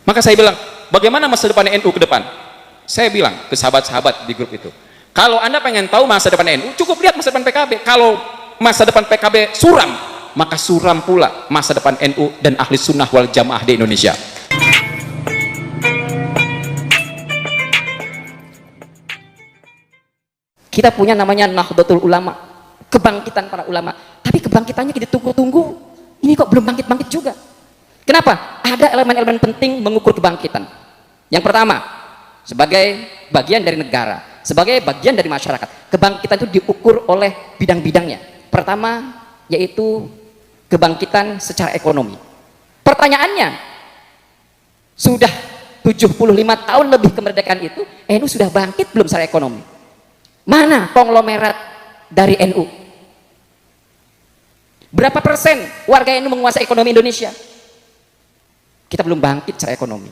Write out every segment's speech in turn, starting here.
Maka saya bilang, bagaimana masa depan NU ke depan? Saya bilang ke sahabat-sahabat di grup itu, kalau Anda pengen tahu masa depan NU, cukup lihat masa depan PKB. Kalau masa depan PKB suram, maka suram pula masa depan NU dan ahli sunnah wal jamaah di Indonesia. Kita punya namanya Nahdlatul Ulama, kebangkitan para ulama, tapi kebangkitannya kita tunggu-tunggu, ini kok belum bangkit-bangkit juga. Kenapa? Ada elemen-elemen penting mengukur kebangkitan. Yang pertama, sebagai bagian dari negara, sebagai bagian dari masyarakat, kebangkitan itu diukur oleh bidang-bidangnya. Pertama, yaitu kebangkitan secara ekonomi. Pertanyaannya, sudah 75 tahun lebih kemerdekaan itu, NU sudah bangkit belum secara ekonomi? Mana konglomerat dari NU? Berapa persen warga NU menguasai ekonomi Indonesia? Kita belum bangkit secara ekonomi.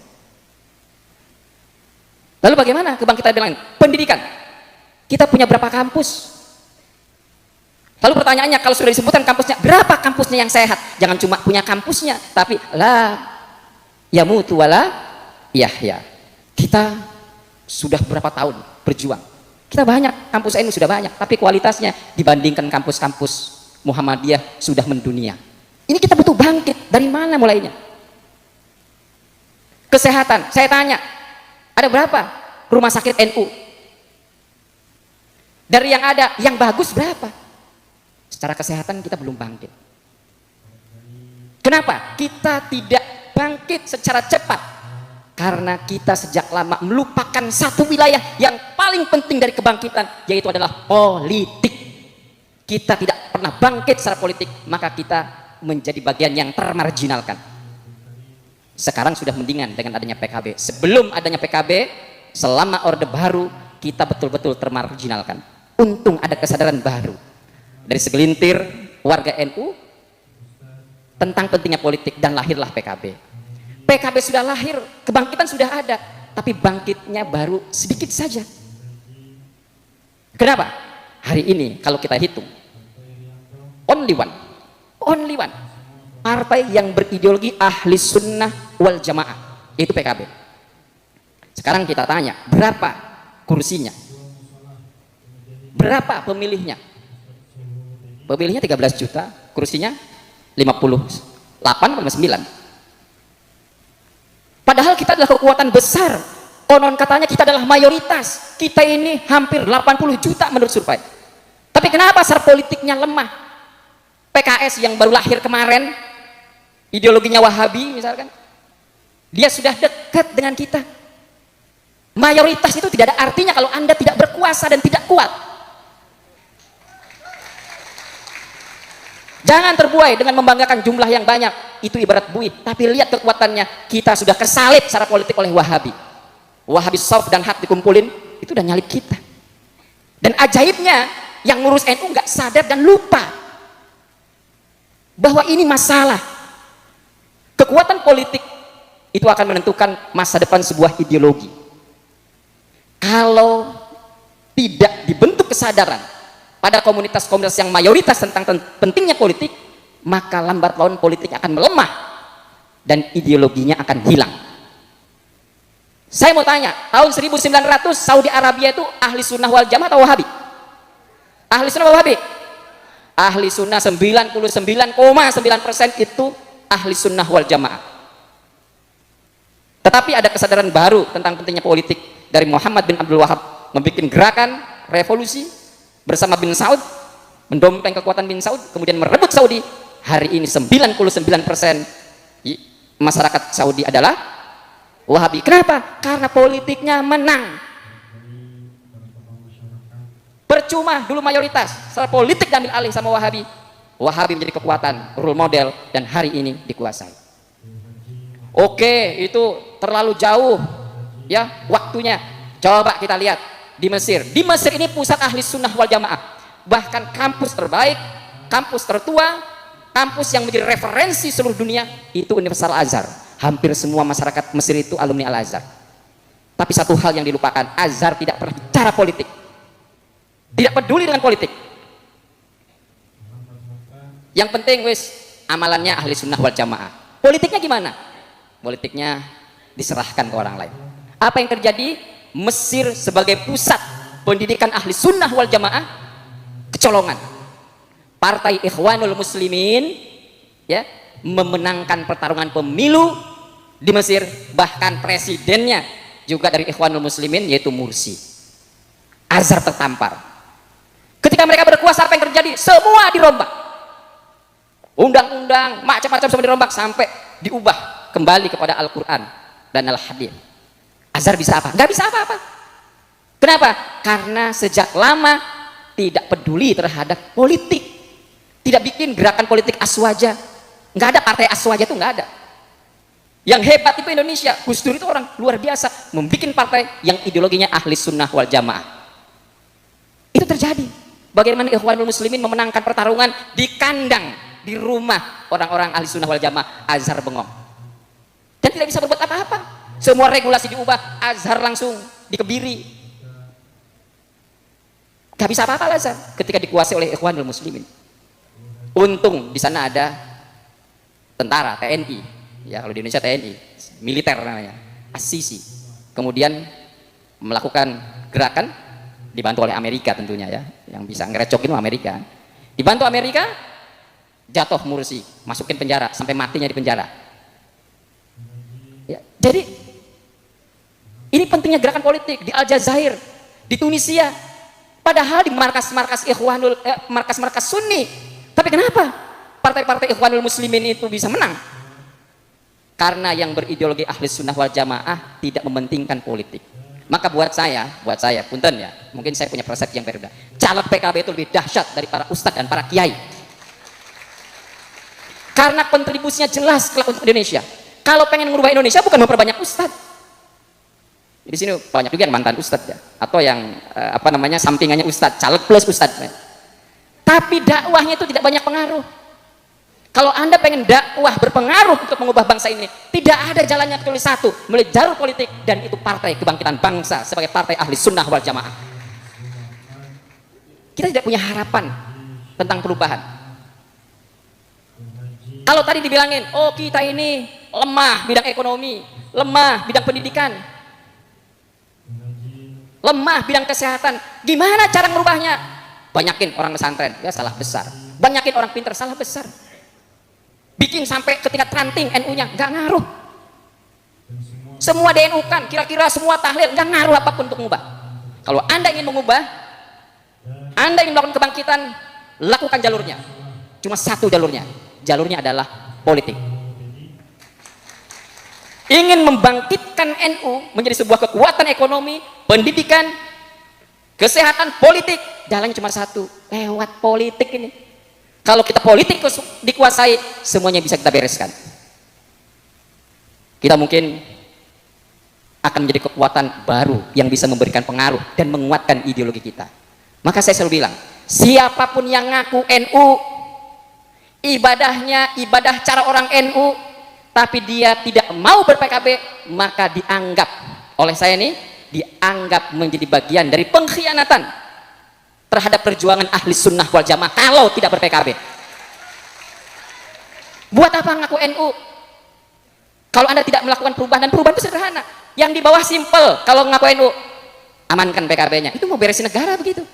Lalu bagaimana kebangkitan lain? Pendidikan. Kita punya berapa kampus? Lalu pertanyaannya, kalau sudah disebutkan kampusnya, berapa kampusnya yang sehat? Jangan cuma punya kampusnya, tapi la yamutu wala yahya. Kita sudah berapa tahun berjuang? Kita banyak, kampus NU sudah banyak, tapi kualitasnya dibandingkan kampus-kampus Muhammadiyah sudah mendunia. Ini kita butuh bangkit. Dari mana mulainya? Kesehatan, saya tanya, ada berapa rumah sakit NU? Dari yang ada, yang bagus berapa? Secara kesehatan kita belum bangkit. Kenapa? Kita tidak bangkit secara cepat. Karena kita sejak lama melupakan satu wilayah yang paling penting dari kebangkitan, yaitu adalah politik. Kita tidak pernah bangkit secara politik, maka kita menjadi bagian yang termarginalkan. Sekarang sudah mendingan dengan adanya PKB. Sebelum adanya PKB, selama Orde Baru, kita betul-betul termarginalkan. Untung ada kesadaran baru dari segelintir warga NU tentang pentingnya politik, dan lahirlah PKB. PKB sudah lahir, kebangkitan sudah ada, tapi bangkitnya baru sedikit saja. Kenapa? Hari ini kalau kita hitung, only one partai yang berideologi ahli sunnah wal jamaah, yaitu PKB. Sekarang kita tanya, berapa kursinya? Berapa pemilihnya? Pemilihnya 13 juta, kursinya 58,9. Padahal kita adalah kekuatan besar, konon katanya kita adalah mayoritas, kita ini hampir 80 juta menurut survei. Tapi kenapa secara politiknya lemah? PKS yang baru lahir kemarin, ideologinya Wahabi misalkan, dia sudah dekat dengan kita. Mayoritas itu tidak ada artinya kalau Anda tidak berkuasa dan tidak kuat. Jangan terbuai dengan membanggakan jumlah yang banyak, itu ibarat buih, tapi lihat kekuatannya. Kita sudah kesalip secara politik oleh Wahabi. Wahabi soft dan hak dikumpulin, itu udah nyalip kita. Dan ajaibnya, yang ngurus NU nggak sadar dan lupa bahwa ini masalah. Kekuatan politik itu akan menentukan masa depan sebuah ideologi. Kalau tidak dibentuk kesadaran pada komunitas-komunitas yang mayoritas tentang pentingnya politik, maka lambat laun politik akan melemah dan ideologinya akan hilang. Saya mau tanya, tahun 1900 Saudi Arabia itu ahli sunnah wal jamaah atau Wahabi? Ahli sunnah wal Wahabi? Ahli sunnah 99,9% itu ahli sunnah wal jamaah. Tetapi ada kesadaran baru tentang pentingnya politik dari Muhammad bin Abdul Wahab, membuat gerakan revolusi bersama bin Saud, mendompeng kekuatan bin Saud, kemudian merebut Saudi. Hari ini 99% masyarakat Saudi adalah Wahabi. Kenapa? Karena politiknya menang. Percuma dulu mayoritas, setelah politik diambil alih sama Wahabi, Wahabi menjadi kekuatan, role model, dan hari ini dikuasai. Oke, itu terlalu jauh ya waktunya. Coba kita lihat di Mesir. Di Mesir ini pusat ahli sunnah wal jamaah, bahkan kampus terbaik, kampus tertua, kampus yang menjadi referensi seluruh dunia itu Universitas Al-Azhar. Hampir semua masyarakat Mesir itu alumni Al-Azhar. Tapi satu hal yang dilupakan, Azhar tidak pernah bicara politik, tidak peduli dengan politik. Yang penting wis amalannya ahli sunnah wal jamaah. Politiknya gimana? Politiknya diserahkan ke orang lain. Apa yang terjadi? Mesir sebagai pusat pendidikan ahli sunnah wal jamaah kecolongan. Partai Ikhwanul Muslimin ya memenangkan pertarungan pemilu di Mesir, bahkan presidennya juga dari Ikhwanul Muslimin yaitu Mursi. Azhar tertampar. Ketika mereka berkuasa apa yang terjadi? Semua dirombak. Undang-undang macam-macam semua dirombak sampai diubah kembali kepada Al-Quran dan Al-Hadith. Azhar bisa apa? Nggak bisa apa-apa. Kenapa? Karena sejak lama tidak peduli terhadap politik, tidak bikin gerakan politik aswaja. Nggak ada partai aswaja, itu nggak ada. Yang hebat itu Indonesia. Gus Dur itu orang luar biasa, membuat partai yang ideologinya ahli sunnah wal jamaah. Itu terjadi. Bagaimana Ikhwanul Muslimin memenangkan pertarungan di kandang, di rumah orang-orang ahli sunnah wal jamaah, Azhar bengong dan tidak bisa berbuat apa-apa. Semua regulasi diubah, Azhar langsung dikebiri. Gak bisa apa-apa Azhar ketika dikuasai oleh Ikhwanul Muslimin. Untung di sana ada tentara, TNI, ya kalau di Indonesia TNI, militer namanya, As-Sisi. Kemudian melakukan gerakan dibantu oleh Amerika tentunya ya, yang bisa ngerecokin Amerika. Dibantu Amerika, jatuh Mursi, masukin penjara sampai matinya di penjara. Ya, jadi ini pentingnya gerakan politik di Aljazair, di Tunisia, padahal di markas-markas Ikhwanul, markas-markas Sunni. Tapi kenapa partai-partai Ikhwanul Muslimin itu bisa menang? Karena yang berideologi ahli sunnah wal jamaah tidak mementingkan politik. Maka buat saya, punten ya, mungkin saya punya persepsi yang berbeda. Caleg PKB itu lebih dahsyat dari para ustadz dan para kiai. Karena kontribusinya jelas kelak untuk Indonesia. Kalau pengen merubah Indonesia bukan memperbanyak ustadz. Di sini banyak juga yang mantan ustadz ya, atau yang sampingannya ustadz, caleg plus ustadz. Tapi dakwahnya itu tidak banyak pengaruh. Kalau Anda pengen dakwah berpengaruh untuk mengubah bangsa ini, tidak ada jalannya kecuali satu, melalui jalur politik, dan itu Partai Kebangkitan Bangsa sebagai partai ahli sunnah wal jamaah. Kita tidak punya harapan tentang perubahan. Kalau tadi dibilangin, oh kita ini lemah bidang ekonomi, lemah bidang pendidikan, lemah bidang kesehatan, gimana cara merubahnya? Banyakin orang pesantren, ya salah besar. Banyakin orang pintar, salah besar. Bikin sampai ke tingkat ranting NU-nya, nggak ngaruh. Semua DNU kan, kira-kira semua tahlil, nggak ngaruh apapun untuk mengubah. Kalau Anda ingin mengubah, Anda ingin melakukan kebangkitan, lakukan jalurnya. Cuma satu jalurnya adalah politik. Ingin membangkitkan NU menjadi sebuah kekuatan ekonomi, pendidikan, kesehatan, politik, jalannya cuma satu, lewat politik ini. Kalau kita politik dikuasai, semuanya bisa kita bereskan. Kita mungkin akan menjadi kekuatan baru yang bisa memberikan pengaruh dan menguatkan ideologi kita. Maka saya selalu bilang, siapapun yang ngaku NU, ibadahnya ibadah cara orang NU, tapi dia tidak mau ber-PKB, maka dianggap oleh saya ini, dianggap menjadi bagian dari pengkhianatan terhadap perjuangan ahli sunnah wal jamaah kalau tidak ber-PKB. Buat apa ngaku NU kalau Anda tidak melakukan perubahan? Dan perubahan itu sederhana, yang di bawah simple. Kalau ngaku NU, amankan PKB-nya, itu mau beresin negara begitu.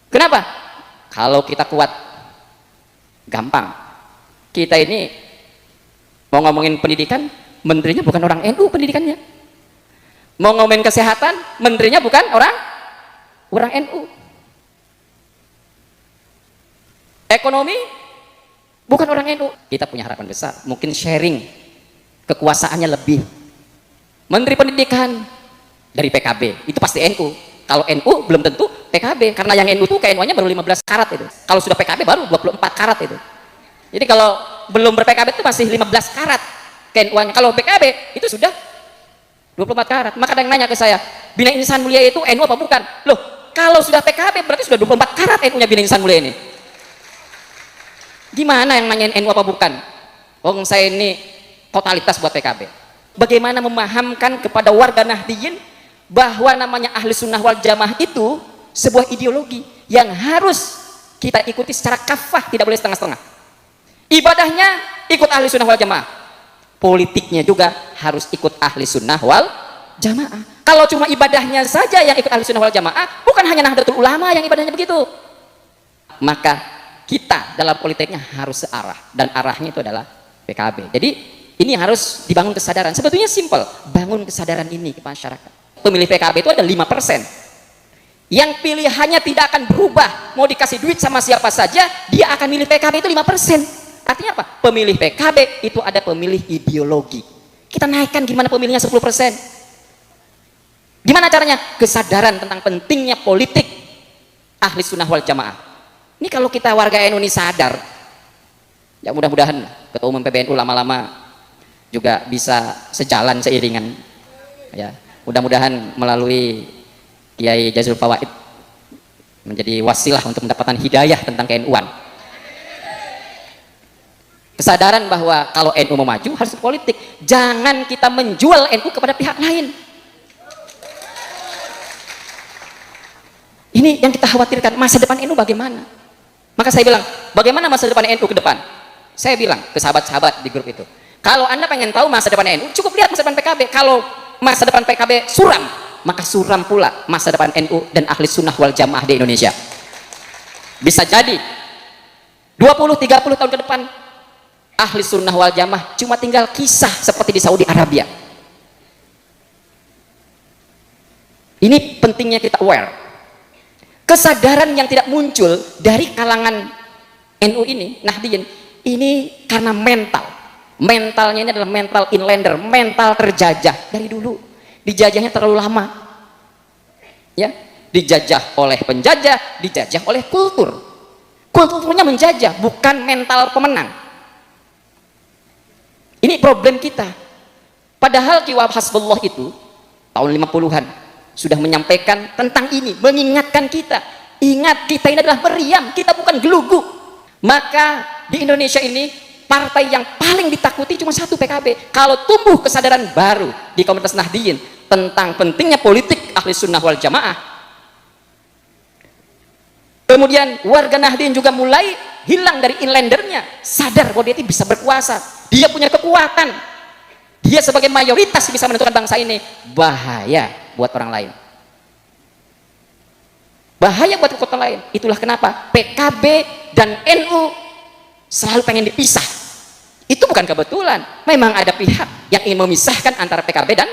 Kenapa? Kalau kita kuat, gampang. Kita ini mau ngomongin pendidikan, menterinya bukan orang NU pendidikannya. Mau ngomongin kesehatan, menterinya bukan orang NU. Ekonomi bukan orang NU. Kita punya harapan besar, mungkin sharing kekuasaannya lebih. Menteri Pendidikan dari PKB, itu pasti NU. Kalau NU belum tentu PKB, karena yang NU itu KNU-nya baru 15 karat itu. Kalau sudah PKB baru 24 karat itu. Jadi kalau belum ber-PKB itu masih 15 karat KNU-nya. Kalau PKB itu sudah 24 karat. Maka ada yang nanya ke saya, Bina Insan Mulia itu NU apa bukan? Loh, kalau sudah PKB berarti sudah 24 karat NU-nya Bina Insan Mulia ini. Gimana yang nanyain NU apa bukan? Wong saya ini totalitas buat PKB. Bagaimana memahamkan kepada warga Nahdliyin bahwa namanya ahli sunnah wal jamaah itu sebuah ideologi yang harus kita ikuti secara kafah, tidak boleh setengah-setengah. Ibadahnya ikut ahli sunnah wal jamaah, politiknya juga harus ikut ahli sunnah wal jamaah. Kalau cuma ibadahnya saja yang ikut ahli sunnah wal jamaah, bukan hanya Nahdlatul Ulama yang ibadahnya begitu, maka kita dalam politiknya harus searah, dan arahnya itu adalah PKB. Jadi ini harus dibangun kesadaran. Sebetulnya simpel, bangun kesadaran ini ke masyarakat. Pemilih PKB itu ada 5% yang pilihannya tidak akan berubah, mau dikasih duit sama siapa saja dia akan milih PKB, itu 5%. Artinya apa? Pemilih PKB itu ada pemilih ideologi. Kita naikkan gimana pemilihnya 10%. Gimana caranya? Kesadaran tentang pentingnya politik ahli sunnah wal jamaah. Ini kalau kita warga NU ini sadar, ya mudah-mudahan Ketua Umum PBNU lama-lama juga bisa sejalan seiringan, ya mudah-mudahan melalui Kiai Jazul Fawaid menjadi wasilah untuk mendapatkan hidayah tentang ke-NU-an. Kesadaran bahwa kalau NU mau maju harus politik, jangan kita menjual NU kepada pihak lain. Ini yang kita khawatirkan, masa depan NU bagaimana? Maka saya bilang, bagaimana masa depan NU ke depan? Saya bilang ke sahabat-sahabat di grup itu, kalau Anda pengen tahu masa depan NU, cukup lihat masa depan PKB. Kalau masa depan PKB suram, maka suram pula masa depan NU dan ahli sunnah wal jamaah di Indonesia. Bisa jadi 20-30 tahun ke depan ahli sunnah wal jamaah cuma tinggal kisah seperti di Saudi Arabia. Ini pentingnya kita aware. Kesadaran yang tidak muncul dari kalangan NU ini, Nahdliyin, ini karena mentalnya ini adalah mental inlander, mental terjajah dari dulu. Dijajahnya terlalu lama, ya, dijajah oleh penjajah, dijajah oleh kulturnya menjajah, bukan mental pemenang. Ini problem kita. Padahal Ki Wahab Hasbullah itu tahun 50-an sudah menyampaikan tentang ini, mengingatkan kita, ingat kita ini adalah meriam, kita bukan gelugu. Maka di Indonesia ini partai yang paling ditakuti cuma satu, PKB. Kalau tumbuh kesadaran baru di komunitas Nahdliyin tentang pentingnya politik ahli sunnah wal jamaah, kemudian warga Nahdliyin juga mulai hilang dari inlandernya, sadar bahwa dia itu bisa berkuasa, dia punya kekuatan, dia sebagai mayoritas bisa menentukan bangsa ini. Bahaya buat orang lain, bahaya buat kota lain. Itulah kenapa PKB dan NU selalu pengen dipisah. Itu bukan kebetulan, memang ada pihak yang ingin memisahkan antara PKB dan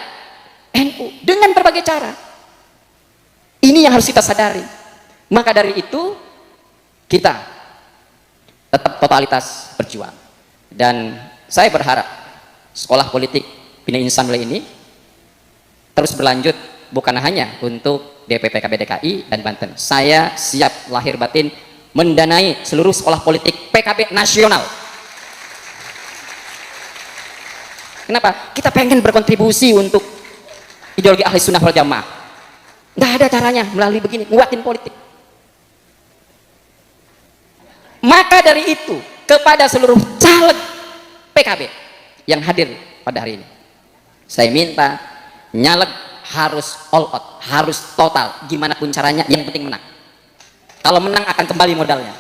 NU dengan berbagai cara. Ini yang harus kita sadari. Maka dari itu kita tetap totalitas berjuang, dan saya berharap sekolah politik Bina Insan ini terus berlanjut, bukan hanya untuk DPP PKB DKI dan Banten. Saya siap lahir batin mendanai seluruh sekolah politik PKB nasional. Kenapa? Kita pengen berkontribusi untuk ideologi ahli sunnah wal jamaah. Nggak ada caranya melalui begini, nguatin politik. Maka dari itu, kepada seluruh caleg PKB yang hadir pada hari ini, saya minta nyaleg harus all out, harus total, gimana pun caranya, yang penting menang. Kalau menang akan kembali modalnya.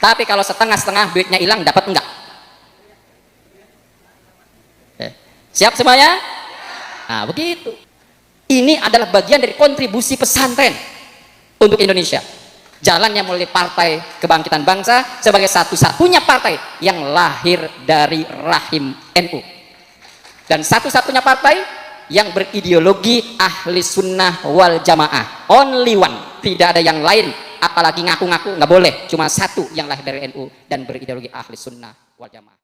Tapi kalau setengah-setengah, duitnya hilang, dapat enggak? Siap semuanya? Nah, begitu. Ini adalah bagian dari kontribusi pesantren untuk Indonesia. Jalannya melalui Partai Kebangkitan Bangsa sebagai satu-satunya partai yang lahir dari rahim NU. Dan satu-satunya partai yang berideologi ahli sunnah wal jamaah, only one, tidak ada yang lain, apalagi ngaku-ngaku, nggak boleh, cuma satu yang lahir dari NU dan berideologi ahli sunnah wal jamaah.